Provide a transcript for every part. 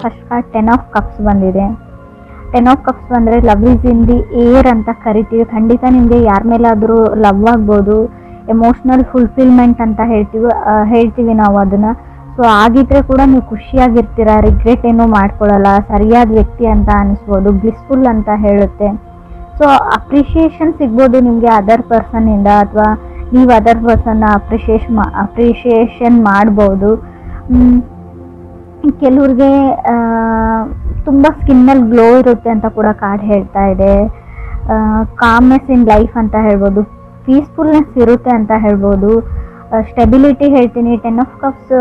First card 10 of cups ಬಂದಿದೆ. 10 of cups ಬಂದರೆ love is in the air ಅಂತ ಕರಿತೀವಿ. ಖಂಡಿತ ನಿಮಗೆ ಯಾರ ಮೇಲಾದರೂ ಲವ್ ಆಗ್ಬೋದು, ಎಮೋಷ್ನಲ್ ಫುಲ್ಫಿಲ್ಮೆಂಟ್ ಅಂತ ಹೇಳ್ತೀವಿ ನಾವು ಅದನ್ನು. ಸೊ ಆಗಿದ್ರೆ ಕೂಡ ನೀವು ಖುಷಿಯಾಗಿರ್ತೀರ, ರಿಗ್ರೆಟ್ ಏನೂ ಮಾಡ್ಕೊಳ್ಳಲ್ಲ, ಸರಿಯಾದ ವ್ಯಕ್ತಿ ಅಂತ ಅನಿಸ್ಬೋದು, ಬ್ಲಿಸ್ಫುಲ್ ಅಂತ ಹೇಳುತ್ತೆ. ಸೊ ಅಪ್ರಿಷಿಯೇಷನ್ ಸಿಗ್ಬೋದು ನಿಮಗೆ ಅದರ್ ಪರ್ಸನ್ನಿಂದ, ಅಥವಾ ನೀವು ಅದರ್ ಪರ್ಸನ್ನ ಅಪ್ರಿಷಿಯೇಷನ್ ಮಾಡ್ಬೋದು. ಕೆಲವ್ರಿಗೆ ತುಂಬ ಸ್ಕಿನ್ನಲ್ಲಿ ಗ್ಲೋ ಇರುತ್ತೆ ಅಂತ ಕೂಡ ಕಾರ್ಡ್ ಹೇಳ್ತಾ ಇದೆ. ಕಾಮ್ನೆಸ್ ಇನ್ ಲೈಫ್ ಅಂತ ಹೇಳ್ಬೋದು, ಪೀಸ್ಫುಲ್ನೆಸ್ ಇರುತ್ತೆ ಅಂತ ಹೇಳ್ಬೋದು, ಸ್ಟೆಬಿಲಿಟಿ ಹೇಳ್ತೀನಿ. 10 ಆಫ್ ಕಪ್ಸ್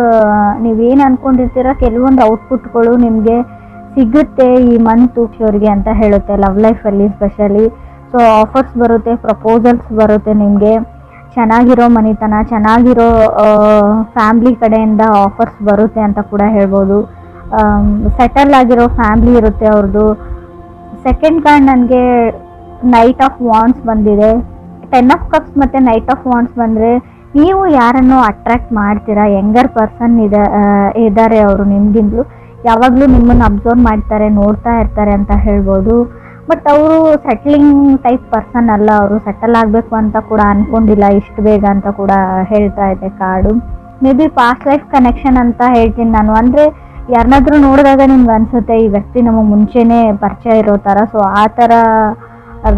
ನೀವೇನು ಅಂದ್ಕೊಂಡಿರ್ತೀರ ಕೆಲವೊಂದು ಔಟ್ಪುಟ್ಗಳು ನಿಮಗೆ ಸಿಗುತ್ತೆ ಈ ಮಂತು ಅವರಿಗೆ ಅಂತ ಹೇಳುತ್ತೆ, ಲವ್ ಲೈಫಲ್ಲಿ ಸ್ಪೆಷಲಿ. ಸೊ ಆಫರ್ಸ್ ಬರುತ್ತೆ, ಪ್ರಪೋಸಲ್ಸ್ ಬರುತ್ತೆ, ನಿಮಗೆ ಚೆನ್ನಾಗಿರೋ ಮನೆತನ, ಚೆನ್ನಾಗಿರೋ ಫ್ಯಾಮ್ಲಿ ಕಡೆಯಿಂದ ಆಫರ್ಸ್ ಬರುತ್ತೆ ಅಂತ ಕೂಡ ಹೇಳ್ಬೋದು. ಸೆಟಲ್ ಆಗಿರೋ ಫ್ಯಾಮ್ಲಿ ಇರುತ್ತೆ ಅವ್ರದ್ದು. ಸೆಕೆಂಡ್ ಕಾರ್ಡ್ ನನಗೆ ನೈಟ್ ಆಫ್ ವಾಂಡ್ಸ್ ಬಂದಿದೆ. 10 ಆಫ್ ಕಪ್ಸ್ ಮತ್ತು ನೈಟ್ ಆಫ್ ವಾಂಡ್ಸ್ ಬಂದರೆ ನೀವು ಯಾರನ್ನು ಅಟ್ರ್ಯಾಕ್ಟ್ ಮಾಡ್ತೀರಾ, ಯಂಗರ್ ಪರ್ಸನ್ ಇದ್ದಾರೆ ಅವರು ನಿಮಗಿಂತಲೂ, ಯಾವಾಗಲೂ ನಿಮ್ಮನ್ನು ಅಬ್ಸರ್ವ್ ಮಾಡ್ತಾರೆ, ನೋಡ್ತಾ ಇರ್ತಾರೆ ಅಂತ ಹೇಳ್ಬೋದು. ಬಟ್ ಅವರು ಸೆಟ್ಲಿಂಗ್ ಟೈಪ್ ಪರ್ಸನ್ ಅಲ್ಲ, ಅವರು ಸೆಟಲ್ ಆಗಬೇಕು ಅಂತ ಕೂಡ ಅಂದ್ಕೊಂಡಿಲ್ಲ ಇಷ್ಟು ಬೇಗ ಅಂತ ಕೂಡ ಹೇಳ್ತಾ ಇದೆ card. May be past life connection ಅಂತ ಹೇಳ್ತೀನಿ ನಾನು. ಅಂದರೆ ಯಾರನ್ನಾದ್ರೂ ನೋಡಿದಾಗ ನಿಮ್ಗೆ ಅನಿಸುತ್ತೆ ಈ ವ್ಯಕ್ತಿ ನಮಗೆ ಮುಂಚೆನೇ ಪರಿಚಯ ಇರೋ ಥರ. ಸೊ ಆ ಥರ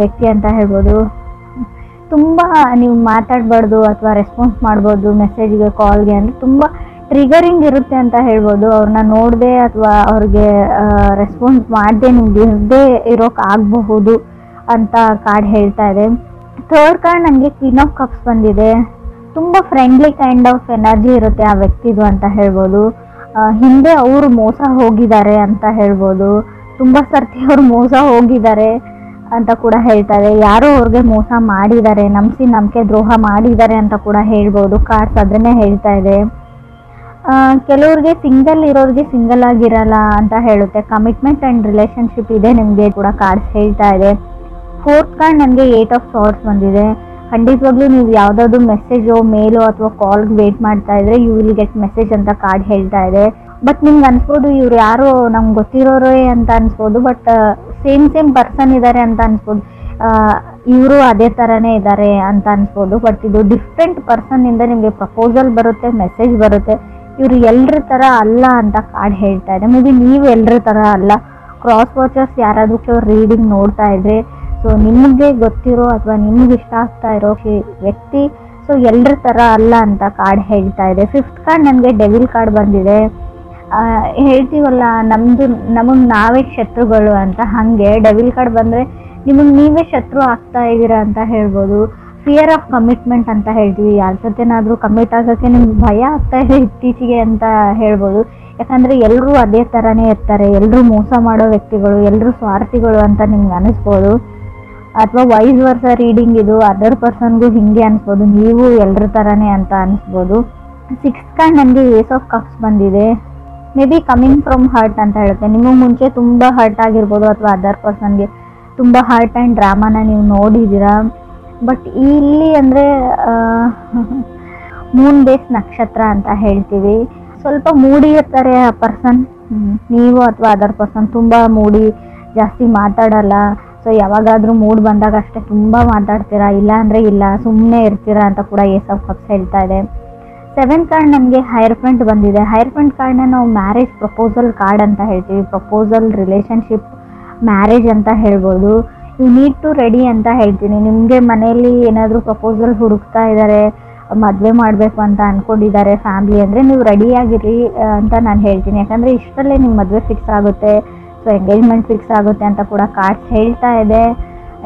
ವ್ಯಕ್ತಿ ಅಂತ ಹೇಳ್ಬೋದು. ತುಂಬ ನೀವು ಮಾತಾಡಬಾರ್ದು ಅಥವಾ ರೆಸ್ಪಾನ್ಸ್ ಮಾಡ್ಬೋದು ಮೆಸೇಜ್ಗೆ, ಕಾಲ್ಗೆ, ಅಂದರೆ ತುಂಬ ಟ್ರಿಗರಿಂಗ್ ಇರುತ್ತೆ ಅಂತ ಹೇಳ್ಬೋದು. ಅವ್ರನ್ನ ನೋಡದೆ ಅಥವಾ ಅವ್ರಿಗೆ ರೆಸ್ಪಾನ್ಸ್ ಮಾಡದೆ ನಿಮ್ಗೆ ಇರದೇ ಇರೋಕ್ಕಾಗಬಹುದು ಅಂತ ಕಾರ್ಡ್ ಹೇಳ್ತಾ ಇದೆ. ಥರ್ಡ್ ಕಾರ್ಡ್ ನನಗೆ ಕ್ವೀನ್ ಆಫ್ ಕಪ್ಸ್ ಬಂದಿದೆ. ತುಂಬ ಫ್ರೆಂಡ್ಲಿ ಕೈಂಡ್ ಆಫ್ ಎನರ್ಜಿ ಇರುತ್ತೆ ಆ ವ್ಯಕ್ತಿದು ಅಂತ ಹೇಳ್ಬೋದು. ಹಿಂದೆ ಅವರು ಮೋಸ ಹೋಗಿದ್ದಾರೆ ಅಂತ ಹೇಳ್ಬೋದು, ತುಂಬ ಸರ್ತಿ ಅವರು ಮೋಸ ಹೋಗಿದ್ದಾರೆ ಅಂತ ಕೂಡ ಹೇಳ್ತಾರೆ. ಯಾರೋ ಅವ್ರಿಗೆ ಮೋಸ ಮಾಡಿದ್ದಾರೆ, ನಂಬಿಕೆ ದ್ರೋಹ ಮಾಡಿದ್ದಾರೆ ಅಂತ ಕೂಡ ಹೇಳ್ಬೋದು. ಕಾರ್ಡ್ಸ್ ಅದನ್ನೇ ಹೇಳ್ತಾ ಇದೆ. ಕೆಲವ್ರಿಗೆ ಸಿಂಗಲ್ ಇರೋರಿಗೆ ಸಿಂಗಲ್ ಆಗಿರಲ್ಲ ಅಂತ ಹೇಳುತ್ತೆ. ಕಮಿಟ್ಮೆಂಟ್ ಆ್ಯಂಡ್ ರಿಲೇಷನ್ಶಿಪ್ ಇದೆ ನಿಮಗೆ ಕೂಡ ಕಾರ್ಡ್ಸ್ ಹೇಳ್ತಾ ಇದೆ. ಫೋರ್ತ್ ಕಾರ್ಡ್ ನನಗೆ 8 ಆಫ್ ಸಾರ್ಟ್ಸ್ ಬಂದಿದೆ. ಖಂಡಿತವಾಗ್ಲೂ ನೀವು ಯಾವುದಾದ್ರು ಮೆಸೇಜೋ ಮೇಲೋ ಅಥವಾ ಕಾಲ್ಗೆ ವೇಟ್ ಮಾಡ್ತಾ ಇದ್ರೆ ಯು ವಿಲ್ ಗೆಟ್ ಮೆಸೇಜ್ ಅಂತ ಕಾರ್ಡ್ ಹೇಳ್ತಾ ಇದೆ. ಬಟ್ ನಿಮ್ಗೆ ಅನ್ಸ್ಬೋದು ಇವ್ರು ಯಾರೋ ನಮ್ಗೆ ಗೊತ್ತಿರೋರೇ ಅಂತ ಅನ್ಸ್ಬೋದು, ಬಟ್ ಸೇಮ್ ಪರ್ಸನ್ ಇದ್ದಾರೆ ಅಂತ ಅನ್ಸ್ಬೋದು, ಇವರು ಅದೇ ಥರನೇ ಇದ್ದಾರೆ ಅಂತ ಅನ್ಸ್ಬೋದು. ಬಟ್ ಇದು ಡಿಫ್ರೆಂಟ್ ಪರ್ಸನ್ನಿಂದ ನಿಮಗೆ ಪ್ರಪೋಸಲ್ ಬರುತ್ತೆ, ಮೆಸೇಜ್ ಬರುತ್ತೆ. ಇವರು ಎಲ್ಲರ ಥರ ಅಲ್ಲ ಅಂತ ಕಾರ್ಡ್ ಹೇಳ್ತಾ ಇದೆ. ಮೇ ಬಿ ನೀವು ಎಲ್ಲರ ಥರ ಅಲ್ಲ. ಕ್ರಾಸ್ ವಾಚರ್ಸ್ ಯಾರಾದಕ್ಕೆ ರೀಡಿಂಗ್ ನೋಡ್ತಾ ಇದ್ರೆ, ಸೊ ನಿಮಗೆ ಗೊತ್ತಿರೋ ಅಥವಾ ನಿಮ್ಗೆ ಇಷ್ಟ ಆಗ್ತಾ ಇರೋ ವ್ಯಕ್ತಿ ಸೊ ಎಲ್ಲರ ಥರ ಅಲ್ಲ ಅಂತ ಕಾರ್ಡ್ ಹೇಳ್ತಾ ಇದೆ. ಫಿಫ್ತ್ ಕಾರ್ಡ್ ನನಗೆ ಡೆವಿಲ್ ಕಾರ್ಡ್ ಬಂದಿದೆ. ಹೇಳ್ತೀವಲ್ಲ ನಮಗೆ ನಾವೇ ಶತ್ರುಗಳು ಅಂತ, ಹಾಗೆ ಡೆವಿಲ್ ಕಾರ್ಡ್ ಬಂದರೆ ನಿಮಗೆ ನೀವೇ ಶತ್ರು ಆಗ್ತಾ ಇದ್ದೀರಾ ಅಂತ ಹೇಳ್ಬೋದು. ಫಿಯರ್ ಆಫ್ ಕಮಿಟ್ಮೆಂಟ್ ಅಂತ ಹೇಳ್ತೀವಿ. ಯಾರ ಜೊತೆನಾದರೂ ಕಮಿಟ್ ಆಗೋಕ್ಕೆ ನಿಮ್ಗೆ ಭಯ ಆಗ್ತಾ ಇದೆ ಇತ್ತೀಚೆಗೆ ಅಂತ ಹೇಳ್ಬೋದು. ಯಾಕಂದರೆ ಎಲ್ಲರೂ ಅದೇ ಥರನೇ ಇರ್ತಾರೆ, ಎಲ್ಲರೂ ಮೋಸ ಮಾಡೋ ವ್ಯಕ್ತಿಗಳು, ಎಲ್ಲರೂ ಸ್ವಾರ್ಥಿಗಳು ಅಂತ ನಿಮ್ಗೆ ಅನಿಸ್ಬೋದು. ಅಥವಾ ವೈಸ್ ವರ್ಸ ರೀಡಿಂಗ್ ಇದು, ಅದರ್ ಪರ್ಸನ್ಗೂ ಹಿಂಗೆ ಅನಿಸ್ಬೋದು, ನೀವು ಎಲ್ಲರ ಥರನೇ ಅಂತ ಅನಿಸ್ಬೋದು. ಸಿಕ್ಸ್ತ್ ಕಾರ್ಡ್ ನನಗೆ ಏಸ್ ಆಫ್ ಕಪ್ಸ್ ಬಂದಿದೆ. May be coming from hurt ಅಂತ ಹೇಳುತ್ತೆ. ನಿಮಗೆ ಮುಂಚೆ ತುಂಬ ಹರ್ಟ್ ಆಗಿರ್ಬೋದು ಅಥವಾ ಅದರ್ ಪರ್ಸನ್ಗೆ ತುಂಬ ಹರ್ಟ್ ಆ್ಯಂಡ್ ಡ್ರಾಮಾನ ನೀವು ನೋಡಿದ್ದೀರಾ. ಬಟ್ ಇಲ್ಲಿ ಅಂದರೆ ಮೂನ್ ಬೇಸ್ ನಕ್ಷತ್ರ ಅಂತ ಹೇಳ್ತೀವಿ. ಸ್ವಲ್ಪ ಮೂಡಿ ಇರ್ತಾರೆ ಆ ಪರ್ಸನ್, ನೀವು ಅಥವಾ ಅದರ್ ಪರ್ಸನ್ ತುಂಬ ಮೂಡಿ, ಜಾಸ್ತಿ ಮಾತಾಡಲ್ಲ. ಸೊ ಯಾವಾಗಾದರೂ ಮೂಡ್ ಬಂದಾಗ ಅಷ್ಟೇ ತುಂಬ ಮಾತಾಡ್ತೀರಾ, ಇಲ್ಲ ಅಂದರೆ ಇಲ್ಲ, ಸುಮ್ಮನೆ ಇರ್ತೀರಾ ಅಂತ ಕೂಡ ಏಸ್ ಆಫ್ ಕಪ್ಸ್ ಹೇಳ್ತಾ ಇದೆ. ಸೆವೆಂತ್ ಕಾರ್ಡ್ ನನಗೆ ಹೈರ್ಫೆಂಟ್ ಬಂದಿದೆ. ಹೈರ್ಫೆಂಟ್ ಕಾರ್ಡ್ನ ನಾವು ಮ್ಯಾರೇಜ್ ಪ್ರಪೋಸಲ್ ಕಾರ್ಡ್ ಅಂತ ಹೇಳ್ತೀವಿ. ಪ್ರಪೋಸಲ್, ರಿಲೇಷನ್ಶಿಪ್, ಮ್ಯಾರೇಜ್ ಅಂತ ಹೇಳ್ಬೋದು. ಯು ನೀಡ್ ಟು ರೆಡಿ ಅಂತ ಹೇಳ್ತೀನಿ. ನಿಮಗೆ ಮನೆಯಲ್ಲಿ ಏನಾದರೂ ಪ್ರಪೋಸಲ್ ಹುಡುಕ್ತಾ ಇದ್ದಾರೆ, ಮದುವೆ ಮಾಡಬೇಕು ಅಂತ ಅಂದ್ಕೊಂಡಿದ್ದಾರೆ ಫ್ಯಾಮ್ಲಿ ಅಂದರೆ ನೀವು ರೆಡಿಯಾಗಿರಿ ಅಂತ ನಾನು ಹೇಳ್ತೀನಿ. ಯಾಕಂದರೆ ಇಷ್ಟರಲ್ಲೇ ನಿಮ್ಮ ಮದುವೆ ಫಿಕ್ಸ್ ಆಗುತ್ತೆ, ಸೊ ಎಂಗೇಜ್ಮೆಂಟ್ ಫಿಕ್ಸ್ ಆಗುತ್ತೆ ಅಂತ ಕೂಡ ಕಾರ್ಡ್ಸ್ ಹೇಳ್ತಾ ಇದೆ.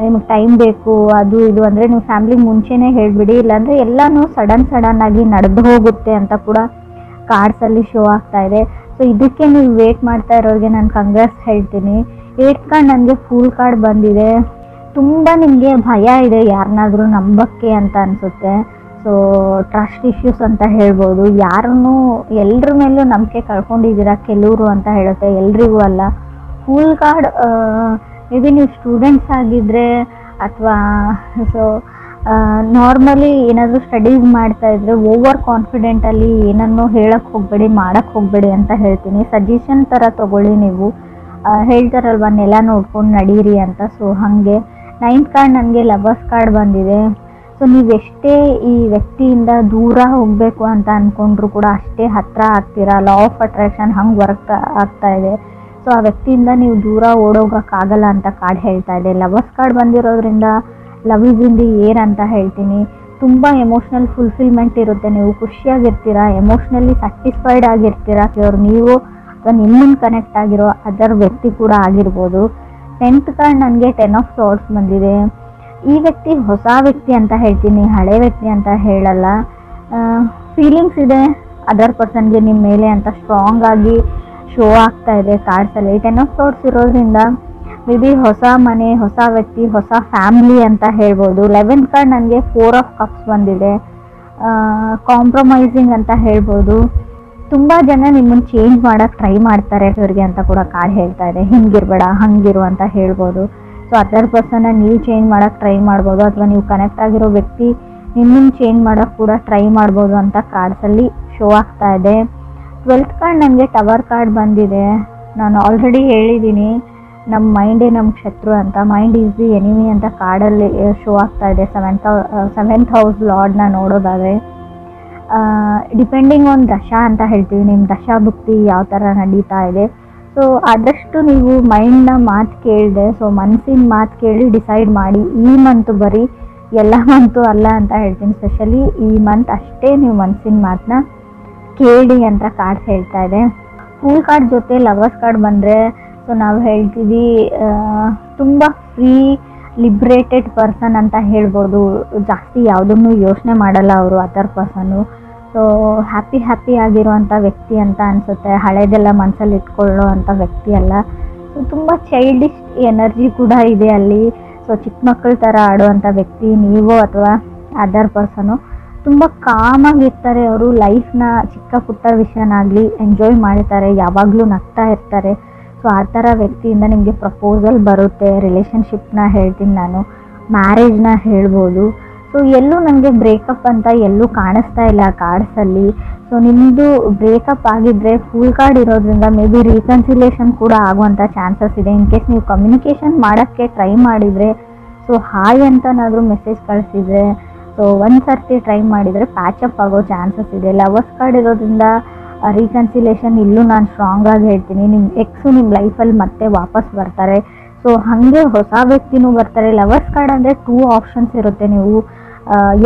ನಿಮಗೆ ಟೈಮ್ ಬೇಕು ಅದು ಇದು ಅಂದರೆ ನೀವು ಫ್ಯಾಮ್ಲಿಗೆ ಮುಂಚೆನೇ ಹೇಳಿಬಿಡಿ, ಇಲ್ಲಾಂದರೆ ಎಲ್ಲನೂ ಸಡನ್ ಆಗಿ ನಡೆದು ಹೋಗುತ್ತೆ ಅಂತ ಕೂಡ ಕಾರ್ಡ್ಸಲ್ಲಿ ಶೋ ಆಗ್ತಾ ಇದೆ. ಸೊ ಇದಕ್ಕೆ ನೀವು ವೇಟ್ ಮಾಡ್ತಾ ಇರೋರಿಗೆ ನಾನು ಕಂಗ್ರಾಟ್ಸ್ ಹೇಳ್ತೀನಿ. 8th ಕಾರ್ಡ್ ನನಗೆ ಫೂಲ್ ಕಾರ್ಡ್ ಬಂದಿದೆ. ತುಂಬ ನಿಮಗೆ ಭಯ ಇದೆ ಯಾರನ್ನಾದರೂ ನಂಬಕ್ಕೆ ಅಂತ ಅನಿಸುತ್ತೆ. ಸೊ ಟ್ರಸ್ಟ್ ಇಶ್ಯೂಸ್ ಅಂತ ಹೇಳ್ಬೋದು. ಯಾರನ್ನೂ ಎಲ್ಲರ ಮೇಲೂ ನಂಬಿಕೆ ಕಳ್ಕೊಂಡಿದ್ದೀರಾ ಕೆಲವರು ಅಂತ ಹೇಳುತ್ತೆ, ಎಲ್ರಿಗೂ ಅಲ್ಲ. ಫೂಲ್ ಕಾರ್ಡ್ ಮೇ ಬಿ ನೀವು ಸ್ಟೂಡೆಂಟ್ಸ್ ಆಗಿದ್ದರೆ ಅಥವಾ ಸೊ ನಾರ್ಮಲಿ ಏನಾದರೂ ಸ್ಟಡೀಸ್ ಮಾಡ್ತಾ ಇದ್ರೆ ಓವರ್ ಕಾನ್ಫಿಡೆಂಟಲ್ಲಿ ಏನನ್ನೂ ಹೇಳಕ್ಕೆ ಹೋಗಬೇಡಿ, ಮಾಡೋಕ್ಕೆ ಹೋಗಬೇಡಿ ಅಂತ ಹೇಳ್ತೀನಿ. ಸಜೆಷನ್ ಥರ ತೊಗೊಳ್ಳಿ ನೀವು. ಹೇಳ್ತಾರಲ್ವ ನೆಲ ನೋಡ್ಕೊಂಡು ನಡೀರಿ ಅಂತ. ಸೊ ಹಾಗೆ 9th ಕಾರ್ಡ್ ನನಗೆ ಲವರ್ಸ್ ಕಾರ್ಡ್ ಬಂದಿದೆ. ಸೊ ನೀವೆಷ್ಟೇ ಈ ವ್ಯಕ್ತಿಯಿಂದ ದೂರ ಹೋಗಬೇಕು ಅಂತ ಅಂದ್ಕೊಂಡ್ರು ಕೂಡ ಅಷ್ಟೇ ಹತ್ತಿರ ಆಗ್ತೀರಾ. ಲಾ ಆಫ್ ಅಟ್ರಾಕ್ಷನ್ ಹಂಗೆ ವರ್ಕ್ ಆಗ್ತಾ ಇದೆ. ಸೊ ಆ ವ್ಯಕ್ತಿಯಿಂದ ನೀವು ದೂರ ಓಡೋಗೋಕ್ಕಾಗಲ್ಲ ಅಂತ ಕಾರ್ಡ್ ಹೇಳ್ತಾ ಇದೆ. ಲವರ್ಸ್ ಕಾರ್ಡ್ ಬಂದಿರೋದ್ರಿಂದ love is in the air ಅಂತ ಹೇಳ್ತೀನಿ. ತುಂಬ ಎಮೋಷ್ನಲ್ ಫುಲ್ಫಿಲ್ಮೆಂಟ್ ಇರುತ್ತೆ, ನೀವು ಖುಷಿಯಾಗಿರ್ತೀರಾ, ಎಮೋಷ್ನಲಿ ಸ್ಯಾಟಿಸ್ಫೈಡ್ ಆಗಿರ್ತೀರಾ. ಅವ್ರು ನೀವು ಅಥವಾ ನಿಮ್ಮನ್ನು ಕನೆಕ್ಟ್ ಆಗಿರೋ ಅದರ್ ವ್ಯಕ್ತಿ ಕೂಡ ಆಗಿರ್ಬೋದು. 10th ಕಾರ್ಡ್ ನನಗೆ 10 ಆಫ್ ಸಾರ್ಡ್ಸ್ ಬಂದಿದೆ. ಈ ವ್ಯಕ್ತಿ ಹೊಸ ವ್ಯಕ್ತಿ ಅಂತ ಹೇಳ್ತೀನಿ, ಹಳೆ ವ್ಯಕ್ತಿ ಅಂತ ಹೇಳಲ್ಲ. ಫೀಲಿಂಗ್ಸ್ ಇದೆ ಅದರ್ ಪರ್ಸನ್ಗೆ ನಿಮ್ಮ ಮೇಲೆ ಅಂತ ಸ್ಟ್ರಾಂಗ್ ಆಗಿ ಶೋ ಆಗ್ತಾ ಇದೆ ಕಾರ್ಡ್ಸಲ್ಲಿ. 10 ಆಫ್ ಸಾರ್ಡ್ಸ್ ಇರೋದ್ರಿಂದ ಮೇ ಬಿ ಹೊಸ ಮನೆ, ಹೊಸ ವ್ಯಕ್ತಿ, ಹೊಸ ಫ್ಯಾಮಿಲಿ ಅಂತ ಹೇಳ್ಬೋದು. 11th ಕಾರ್ಡ್ ನನಗೆ 4 ಆಫ್ ಕಪ್ಸ್ ಬಂದಿದೆ. ಕಾಂಪ್ರಮೈಸಿಂಗ್ ಅಂತ ಹೇಳ್ಬೋದು. ತುಂಬ ಜನ ನಿಮ್ಮನ್ನು ಚೇಂಜ್ ಮಾಡೋಕ್ಕೆ ಟ್ರೈ ಮಾಡ್ತಾರೆ ಇವ್ರಿಗೆ ಅಂತ ಕೂಡ ಕಾರ್ಡ್ ಹೇಳ್ತಾ ಇದೆ. ಹಿಂಗಿರ್ಬೇಡ ಹಂಗಿರು ಅಂತ ಹೇಳ್ಬೋದು. ಸೊ ಅದರ್ ಪರ್ಸನ್ನ ನೀವು ಚೇಂಜ್ ಮಾಡೋಕ್ಕೆ ಟ್ರೈ ಮಾಡ್ಬೋದು, ಅಥವಾ ನೀವು ಕನೆಕ್ಟ್ ಆಗಿರೋ ವ್ಯಕ್ತಿ ನಿಮ್ಮನ್ನು ಚೇಂಜ್ ಮಾಡೋಕ್ಕೆ ಕೂಡ ಟ್ರೈ ಮಾಡ್ಬೋದು ಅಂತ ಕಾರ್ಡ್ಸಲ್ಲಿ ಶೋ ಆಗ್ತಾ ಇದೆ. 12th ಕಾರ್ಡ್ ನನಗೆ ಟವರ್ ಕಾರ್ಡ್ ಬಂದಿದೆ. ನಾನು ಆಲ್ರೆಡಿ ಹೇಳಿದ್ದೀನಿ, ನಮ್ಮ ಮೈಂಡೇ ನಮ್ಮ ಶತ್ರು ಅಂತ. ಮೈಂಡ್ ಈಸ್ ದಿ ಎನಿಮಿ ಅಂತ ಕಾರ್ಡಲ್ಲಿ ಶೋ ಆಗ್ತಾ ಇದೆ. 7th ಹೌಸ್ ಲಾರ್ಡ್ನ ನೋಡೋದಾದರೆ ಡಿಪೆಂಡಿಂಗ್ ಆನ್ ದಶಾ ಅಂತ ಹೇಳ್ತೀವಿ. ನಿಮ್ಮ ದಶಾ ಭುಕ್ತಿ ಯಾವ ಥರ ನಡೀತಾ ಇದೆ. ಸೊ ಆದಷ್ಟು ನೀವು ಮೈಂಡ್ನ ಮಾತು ಕೇಳಿದೆ, ಸೊ ಮನಸ್ಸಿನ ಮಾತು ಕೇಳಿ ಡಿಸೈಡ್ ಮಾಡಿ. ಈ ಮಂತು ಬರೀ ಎಲ್ಲ ಮಂತು ಅಲ್ಲ ಅಂತ ಹೇಳ್ತೀನಿ. ಸ್ಪೆಷಲಿ ಈ ಮಂತ್ ಅಷ್ಟೇ ನೀವು ಮನಸ್ಸಿನ ಮಾತನ್ನ ಕೇಳಿ ಅಂತ ಕಾರ್ಡ್ ಹೇಳ್ತಾ ಇದೆ. ಫೂಲ್ ಕಾರ್ಡ್ ಜೊತೆ ಲವರ್ಸ್ ಕಾರ್ಡ್ ಬಂದರೆ ಸೊ ನಾವು ಹೇಳ್ತೀವಿ ತುಂಬ ಫ್ರೀ ಲಿಬ್ರೇಟೆಡ್ ಪರ್ಸನ್ ಅಂತ ಹೇಳ್ಬೋದು. ಜಾಸ್ತಿ ಯಾವುದನ್ನು ಯೋಚನೆ ಮಾಡಲ್ಲ ಅವರು ಅದರ್ ಪರ್ಸನ್ನು. ಸೊ ಹ್ಯಾಪಿ ಆಗಿರುವಂಥ ವ್ಯಕ್ತಿ ಅಂತ ಅನಿಸುತ್ತೆ. ಹಳೆದೆಲ್ಲ ಮನಸ್ಸಲ್ಲಿ ಇಟ್ಕೊಳ್ಳೋ ಅಂಥ ವ್ಯಕ್ತಿ ಅಲ್ಲ. ಸೊ ತುಂಬ ಚೈಲ್ಡಿಶ್ ಎನರ್ಜಿ ಕೂಡ ಇದೆ ಅಲ್ಲಿ. ಸೊ ಚಿಕ್ಕ ಮಕ್ಕಳ ಥರ ಆಡುವಂಥ ವ್ಯಕ್ತಿ ನೀವು ಅಥವಾ ಅದರ್ ಪರ್ಸನು. ತುಂಬ ಕಾಮಾಗಿರ್ತಾರೆ ಅವರು. ಲೈಫ್ನ ಚಿಕ್ಕ ಪುಟ್ಟ ವಿಷಯನಾಗಲಿ ಎಂಜಾಯ್ ಮಾಡ್ತಾರೆ, ಯಾವಾಗಲೂ ನಗ್ತಾ ಇರ್ತಾರೆ. ಸೊ ಆ ಥರ ವ್ಯಕ್ತಿಯಿಂದ ನಿಮಗೆ ಪ್ರಪೋಸಲ್ ಬರುತ್ತೆ. ರಿಲೇಷನ್ಶಿಪ್ನ ಹೇಳ್ತೀನಿ ನಾನು, ಮ್ಯಾರೇಜ್ನ ಹೇಳ್ಬೋದು. ಸೊ ಎಲ್ಲೂ ನನಗೆ ಬ್ರೇಕಪ್ ಅಂತ ಎಲ್ಲೂ ಕಾಣಿಸ್ತಾ ಇಲ್ಲ ಕಾರ್ಡ್ಸಲ್ಲಿ. ಸೊ ನಿಮ್ಮದು ಬ್ರೇಕಪ್ ಆಗಿದ್ದರೆ ಫುಲ್ ಕಾರ್ಡ್ ಇರೋದ್ರಿಂದ ಮೇ ಬಿ ರೀಕನ್ಸಿಲೇಷನ್ ಕೂಡ ಆಗುವಂಥ ಚಾನ್ಸಸ್ ಇದೆ. ಇನ್ ಕೇಸ್ ನೀವು ಕಮ್ಯುನಿಕೇಷನ್ ಮಾಡೋಕ್ಕೆ ಟ್ರೈ ಮಾಡಿದರೆ, ಸೊ ಹಾಯ್ ಅಂತನಾದರೂ ಮೆಸೇಜ್ ಕಳಿಸಿದರೆ, ಸೊ ಒಂದು ಸರ್ತಿ ಟ್ರೈ ಮಾಡಿದರೆ ಪ್ಯಾಚಪ್ ಆಗೋ ಚಾನ್ಸಸ್ ಇದೆ. ಲವರ್ಸ್ ಕಾರ್ಡ್ ಇರೋದ್ರಿಂದ ರೀಕನ್ಸಿಲೇಷನ್ ಇಲ್ಲೂ ನಾನು ಸ್ಟ್ರಾಂಗ್ ಆಗಿ ಹೇಳ್ತೀನಿ. ನಿಮ್ಮ ಎಕ್ಸು ನಿಮ್ಮ ಲೈಫಲ್ಲಿ ಮತ್ತೆ ವಾಪಸ್ ಬರ್ತಾರೆ. ಸೊ ಹಾಗೆ ಹೊಸ ವ್ಯಕ್ತಿನೂ ಬರ್ತಾರೆ. ಲವರ್ಸ್ ಕಾರ್ಡ್ ಅಂದರೆ 2 ಆಪ್ಷನ್ಸ್ ಇರುತ್ತೆ. ನೀವು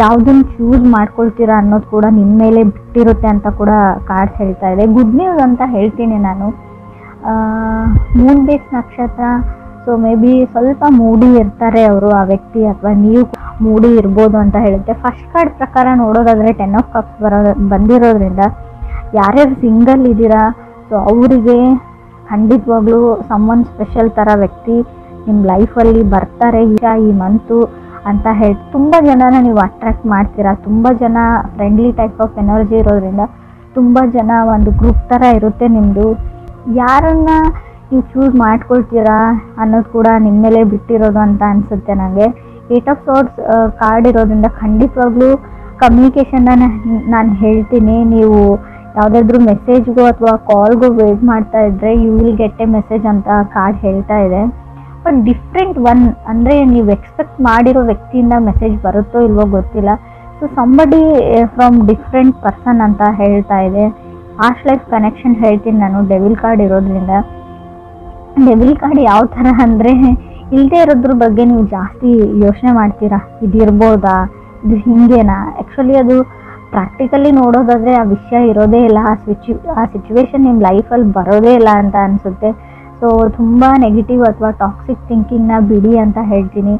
ಯಾವುದನ್ನು ಚೂಸ್ ಮಾಡ್ಕೊಳ್ತೀರಾ ಅನ್ನೋದು ಕೂಡ ನಿಮ್ಮ ಮೇಲೆ ಬಿಟ್ಟಿರುತ್ತೆ ಅಂತ ಕೂಡ ಕಾರ್ಡ್ಸ್ ಹೇಳ್ತಾ ಇದೆ. ಗುಡ್ ನ್ಯೂಸ್ ಅಂತ ಹೇಳ್ತೀನಿ ನಾನು. ಮೂನ್ ಬೇಸ್ ನಕ್ಷತ್ರ. ಸೊ ಮೇ ಬಿ ಸ್ವಲ್ಪ ಮೂಡಿ ಇರ್ತಾರೆ ಅವರು, ಆ ವ್ಯಕ್ತಿ ಅಥವಾ ನೀವು ಮೂಡಿ ಇರ್ಬೋದು ಅಂತ ಹೇಳುತ್ತೆ. ಫಸ್ಟ್ ಕಾರ್ಡ್ ಪ್ರಕಾರ ನೋಡೋದಾದರೆ 10 ಆಫ್ ಕಪ್ಸ್ ಬಂದಿರೋದ್ರಿಂದ ಯಾರ್ಯಾರು ಸಿಂಗಲ್ ಇದ್ದೀರಾ, ಸೊ ಅವರಿಗೆ ಖಂಡಿತವಾಗ್ಲೂ ಸಮ್ಮನ್ ಸ್ಪೆಷಲ್ ಥರ ವ್ಯಕ್ತಿ ನಿಮ್ಮ ಲೈಫಲ್ಲಿ ಬರ್ತಾರೆ ಈ ಮಂತು ಅಂತ ಹೇಳಿ. ತುಂಬ ಜನನ ನೀವು ಅಟ್ರ್ಯಾಕ್ಟ್ ಮಾಡ್ತೀರಾ. ತುಂಬ ಜನ ಫ್ರೆಂಡ್ಲಿ ಟೈಪ್ ಆಫ್ ಎನರ್ಜಿ ಇರೋದ್ರಿಂದ ತುಂಬ ಜನ ಒಂದು ಗ್ರೂಪ್ ಥರ ಇರುತ್ತೆ ನಿಮ್ಮದು. ಯಾರನ್ನ ನೀವು ಚೂಸ್ ಮಾಡ್ಕೊಳ್ತೀರಾ ಅನ್ನೋದು ಕೂಡ ನಿಮ್ಮ ಮೇಲೆ ಬಿಟ್ಟಿರೋದು ಅಂತ ಅನಿಸುತ್ತೆ ನನಗೆ. 8 ಆಫ್ ಸಾರ್ಡ್ಸ್ ಕಾರ್ಡ್ ಇರೋದ್ರಿಂದ ಖಂಡಿತವಾಗ್ಲೂ ಕಮ್ಯುನಿಕೇಷನ್ನ ನಾನು ಹೇಳ್ತೀನಿ. ನೀವು ಯಾವುದಾದ್ರೂ ಮೆಸೇಜ್ಗೂ ಅಥವಾ ಕಾಲ್ಗೂ ವೇಟ್ ಮಾಡ್ತಾ ಇದ್ದರೆ you will get a message ಅಂತ ಕಾರ್ಡ್ ಹೇಳ್ತಾ ಇದೆ. ಬಟ್ ಡಿಫ್ರೆಂಟ್ ಒನ್ ಅಂದರೆ ನೀವು ಎಕ್ಸ್ಪೆಕ್ಟ್ ಮಾಡಿರೋ ವ್ಯಕ್ತಿಯಿಂದ ಮೆಸೇಜ್ ಬರುತ್ತೋ ಇಲ್ವೋ ಗೊತ್ತಿಲ್ಲ. So somebody from different person ಅಂತ ಹೇಳ್ತಾ ಇದೆ. ಪಾಸ್ಟ್ ಲೈಫ್ ಕನೆಕ್ಷನ್ ಹೇಳ್ತೀನಿ ನಾನು ಡೆವಿಲ್ ಕಾರ್ಡ್ ಇರೋದ್ರಿಂದ. ಡೆವಿಲ್ ಕಾರ್ಡ್ ಯಾವ ಥರ ಅಂದರೆ ಇಲ್ಲದೆ ಇರೋದ್ರ ಬಗ್ಗೆ ನೀವು ಜಾಸ್ತಿ ಯೋಚನೆ ಮಾಡ್ತೀರಾ. ಇದಿರ್ಬೋದಾ, ಇದು ಹಿಂಗೇನಾ. ಆ್ಯಕ್ಚುಲಿ ಅದು ಪ್ರಾಕ್ಟಿಕಲಿ ನೋಡೋದಾದರೆ ಆ ವಿಷಯ ಇರೋದೇ ಇಲ್ಲ, ಆ ಸಿಚುವೇಶನ್ ನಿಮ್ಮ ಲೈಫಲ್ಲಿ ಬರೋದೇ ಇಲ್ಲ ಅಂತ ಅನಿಸುತ್ತೆ. ಸೊ ತುಂಬ ನೆಗೆಟಿವ್ ಅಥವಾ ಟಾಕ್ಸಿಕ್ ಥಿಂಕಿಂಗ್ನ ಬಿಡಿ ಅಂತ ಹೇಳ್ತೀನಿ.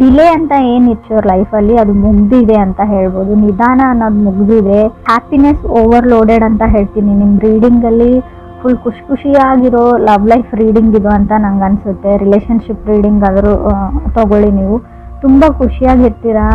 ಡಿಲೇ ಅಂತ ಏನಿತ್ತು ಅವ್ರ ಲೈಫಲ್ಲಿ ಅದು ಮುಗ್ದಿದೆ ಅಂತ ಹೇಳ್ಬೋದು. ನಿಧಾನ ಅನ್ನೋದು ಮುಗ್ದಿದೆ. ಹ್ಯಾಪಿನೆಸ್ ಓವರ್ಲೋಡೆಡ್ ಅಂತ ಹೇಳ್ತೀನಿ. ನಿಮ್ಮ ರೀಡಿಂಗಲ್ಲಿ ಫುಲ್ ಖುಷಿಯಾಗಿರೋ ಲವ್ ಲೈಫ್ ರೀಡಿಂಗ್ ಇದು ಅಂತ ನಂಗೆ ಅನಿಸುತ್ತೆ. ರಿಲೇಷನ್ಶಿಪ್ ರೀಡಿಂಗ್ ಆದರೂ ತೊಗೊಳ್ಳಿ ನೀವು. ತುಂಬ ಖುಷಿಯಾಗಿರ್ತೀರಾ.